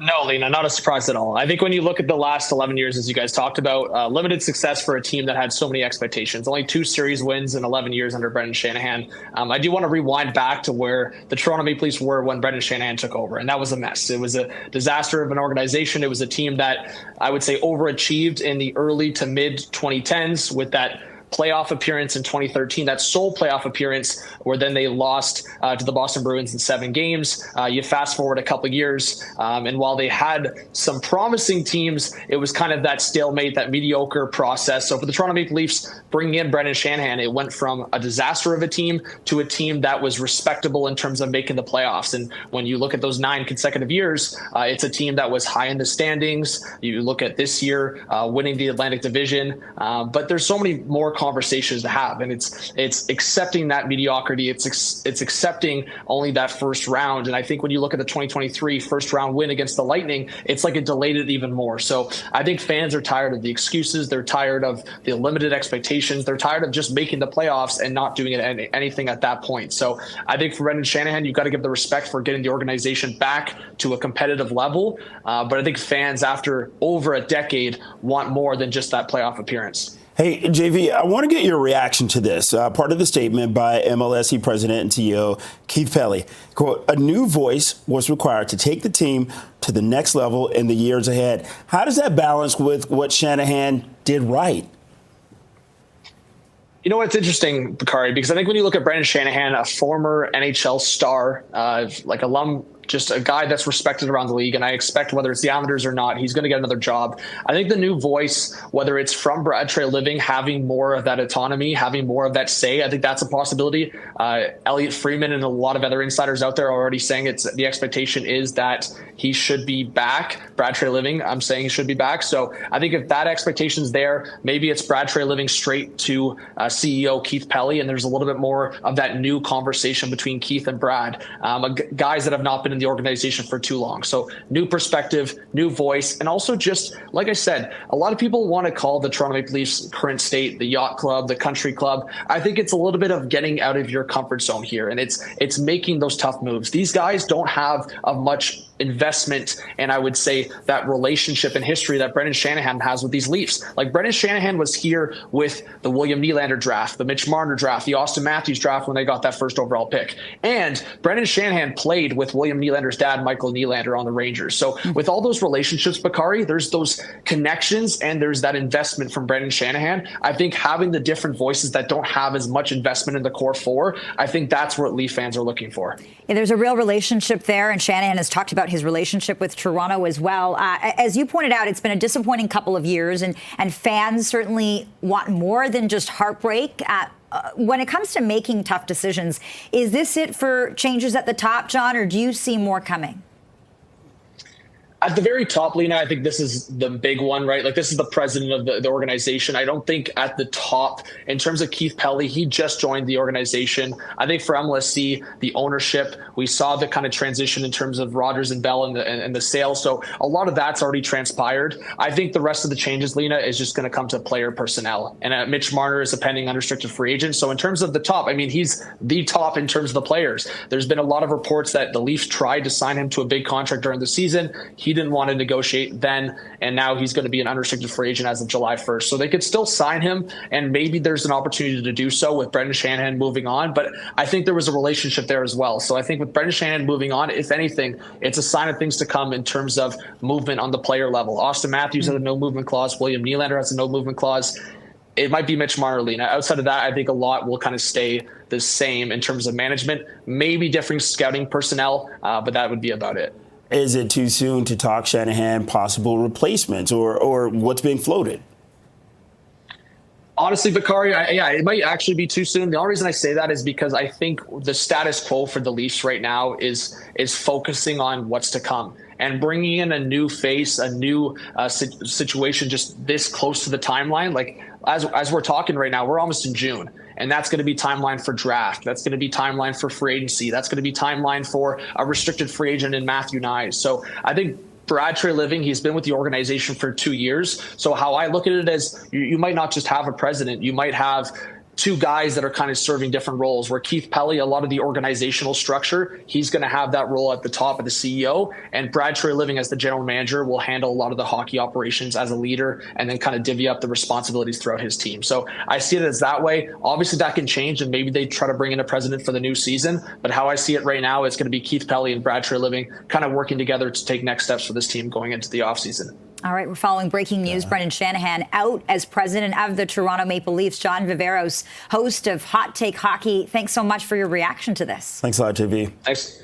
No, Lena, not a surprise at all. I think when you look at the last 11 years, as you guys talked about, limited success for a team that had so many expectations. Only 2 series wins in 11 years under Brendan Shanahan. I do want to rewind back to where the Toronto Maple Leafs were when Brendan Shanahan took over, and that was a mess. It was a disaster of an organization. It was a team that I would say overachieved in the early to mid 2010s with that playoff appearance in 2013, that sole playoff appearance where then they lost to the Boston Bruins in 7 games. You fast forward a couple of years, and while they had some promising teams, it was kind of that stalemate, that mediocre process. So for the Toronto Maple Leafs, bringing in Brendan Shanahan, it went from a disaster of a team to a team that was respectable in terms of making the playoffs. And when you look at those 9 consecutive years, it's a team that was high in the standings. You look at this year, winning the Atlantic Division, but there's so many more conversations to have, and it's accepting that mediocrity. It's accepting only that first round. And I think when you look at the 2023 first round win against the Lightning, it's like it delayed it even more. So I think fans are tired of the excuses. They're tired of the limited expectations. They're tired of just making the playoffs and not doing anything at that point. So I think for Brendan Shanahan, you've got to give the respect for getting the organization back to a competitive level. But I think fans, after over a decade, want more than just that playoff appearance. Hey, JV, I want to get your reaction to this. Part of the statement by MLSE President and CEO Keith Pelly, quote, "A new voice was required to take the team to the next level in the years ahead." How does that balance with what Shanahan did right? You know what's interesting, Bakari, because I think when you look at Brendan Shanahan, a former NHL star, like alum, just a guy that's respected around the league, and I expect whether it's the Islanders or not, he's going to get another job. I think the new voice, whether it's from Brad Treliving, having more of that autonomy, having more of that say, I think that's a possibility. Elliot Freeman and a lot of other insiders out there are already saying the expectation is that he should be back. Brad Treliving, I'm saying he should be back. So I think if that expectation's there, maybe it's Brad Treliving straight to CEO Keith Pelly, and there's a little bit more of that new conversation between Keith and Brad, guys that have not been in the organization for too long. So new perspective, new voice, and also just, like I said, a lot of people want to call the Toronto Maple Leafs current state the yacht club, the country club. I think it's a little bit of getting out of your comfort zone here, and it's making those tough moves. These guys don't have a much investment, and I would say that relationship and history that Brendan Shanahan has with these Leafs. Like Brendan Shanahan was here with the William Nylander draft, the Mitch Marner draft, the Austin Matthews draft when they got that first overall pick. And Brendan Shanahan played with William Nylander's dad, Michael Nylander, on the Rangers. So with all those relationships, Bakari, there's those connections and there's that investment from Brendan Shanahan. I think having the different voices that don't have as much investment in the core four, I think that's what Leaf fans are looking for. Yeah, there's a real relationship there, and Shanahan has talked about his relationship with Toronto as well. As you pointed out, it's been a disappointing couple of years, and fans certainly want more than just heartbreak. When it comes to making tough decisions, is this it for changes at the top, John, or do you see more coming? At the very top, Lena, I think this is the big one, right? Like, this is the president of the organization. I don't think at the top, in terms of Keith Pelly, he just joined the organization. I think for MLSE, the ownership, we saw the kind of transition in terms of Rogers and Bell and the sale. So a lot of that's already transpired. I think the rest of the changes, Lena, is just going to come to player personnel. And Mitch Marner is a pending unrestricted free agent. So in terms of the top, I mean, he's the top in terms of the players. There's been a lot of reports that the Leafs tried to sign him to a big contract during the season. He didn't want to negotiate then, and now he's going to be an unrestricted free agent as of July 1st. So they could still sign him, and maybe there's an opportunity to do so with Brendan Shanahan moving on. But I think there was a relationship there as well. So I think with Brendan Shanahan moving on, if anything, it's a sign of things to come in terms of movement on the player level. Austin Matthews has a no movement clause. William Nylander has a no movement clause. It might be Mitch Marner, Lena. Outside of that, I think a lot will kind of stay the same in terms of management, maybe different scouting personnel, but that would be about it. Is it too soon to talk Shanahan possible replacements or what's being floated? Honestly, Bakari, it might actually be too soon. The only reason I say that is because I think the status quo for the Leafs right now is focusing on what's to come. And bringing in a new face, a new situation just this close to the timeline. Like, as we're talking right now, we're almost in June. And that's going to be timeline for draft. That's going to be timeline for free agency. That's going to be timeline for a restricted free agent in Matthew Nyes. So I think Brad Treliving, he's been with the organization for 2 years. So how I look at it is you might not just have a president. You might have two guys that are kind of serving different roles, where Keith Pelly, a lot of the organizational structure, he's going to have that role at the top of the CEO, and Brad Treliving as the general manager will handle a lot of the hockey operations as a leader and then kind of divvy up the responsibilities throughout his team. So I see it as that way. Obviously that can change, and maybe they try to bring in a president for the new season, but how I see it right now, it's going to be Keith Pelly and Brad Treliving kind of working together to take next steps for this team going into the offseason. All right, we're following breaking news. Brendan Shanahan out as president of the Toronto Maple Leafs. John Viveiros, host of Hot Take Hockey, thanks so much for your reaction to this. Thanks a lot, JV. Thanks.